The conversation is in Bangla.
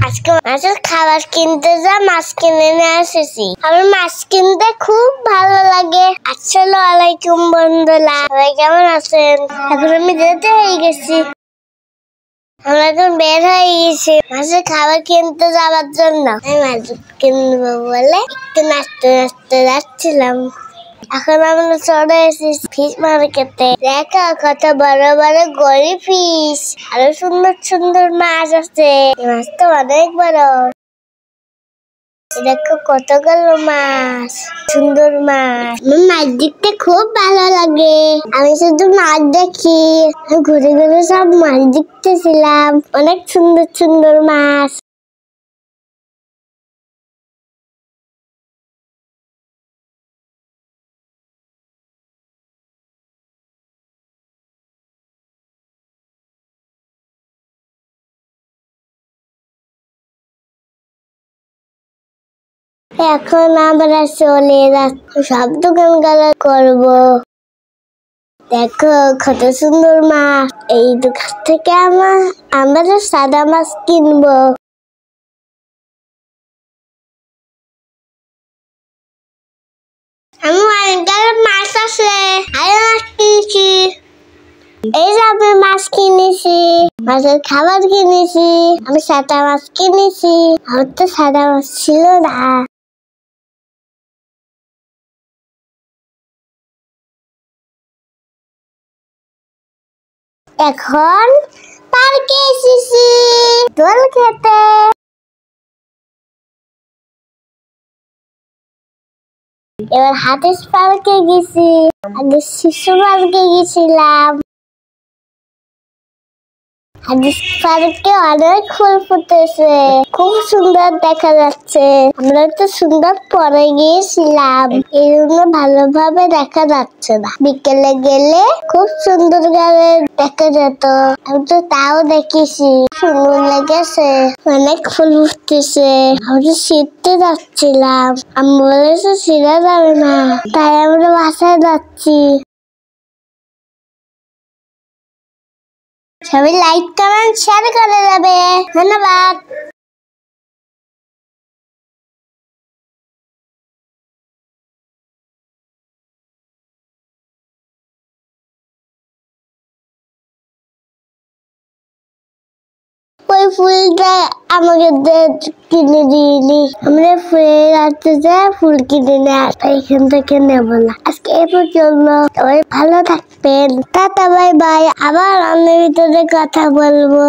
আজকে মাছের খাবার কিনতে মাছ কিনে নিয়ে এসেছি। আমার মাছ কিনতে খুব ভালো লাগে। আসসালামু আলাইকুম বন্ধুরা, সবাই কেমন আছেন? এখন আমি যেতে হয়ে গেছি, আমরা এখন বের হয়ে গেছি মাছের খাবার কিনতে যাওয়ার জন্য। আমি মাছ কিনবো বলে একটু নাচতে নাচতে যাচ্ছিলাম। এখন আমরা চলে এসেছি ফিশ মার্কেটে। দেখো কত বড় বড় গড়ি ফিশ, আরো সুন্দর সুন্দর মাছ আছে। মাছ তো অনেক বড়। দেখো কতগুলো মাছ, সুন্দর মাছ। আমার মাছ দেখতে খুব ভালো লাগে। আমি শুধু মাছ দেখি, ঘুরে ঘুরে সব মাছ দেখতেছিলাম। অনেক সুন্দর সুন্দর মাছ। এখন আমরা চলে যাচ্ছি, সব দোকান গালা করবো। দেখো কত সুন্দর মাছ। এই দোকান থেকে আমরা সাদা মাছ কিনবো। আমি অনেকগুলো মাছ আছে, আমি মাছ কিনেছি। এই যে আমি মাছ কিনেছি, মাছের খাবার কিনেছি। আমি সাদা মাছ কিনেছি, আমার তো সাদা মাছ ছিল না। এখন পার্কে এসেছি দোল খেতে। এবার হাতিস পার্কে গেছি, আগে শিশু পার্কে গেছিলাম। হাতিস পার্কে অনেক ফুল ফুটেছে, খুব সুন্দর দেখা যাচ্ছে। আমরা তো সুন্দর পরে গিয়েছিলাম, এই জন্য ভালোভাবে দেখা যাচ্ছে না। বিকেলে গেলে খুব সুন্দর ভাবে দেখা যেত। আমি তো তাও দেখেছি, সুন্দর লেগেছে। অনেক ফুল ফুটেছে। আমরা শীতে যাচ্ছিলাম, আমি বলেছি ছিঁড়ে যাবে না, তাই আমরা বাসায় যাচ্ছি। সবাই লাইক কমেন্ট শেয়ার করে যাবে। ধন্যবাদ। ওই ফুলটা আমাকে কিনে দিইনি, আমরা ফুলের রাতে যাই ফুল কিনে নিয়ে এখান থেকে নেবো না। আজকে এ পর্যন্ত, সবাই ভালো থাকবেন। Tata bye bye. আবার অন্য ভিতরে কথা বলবো।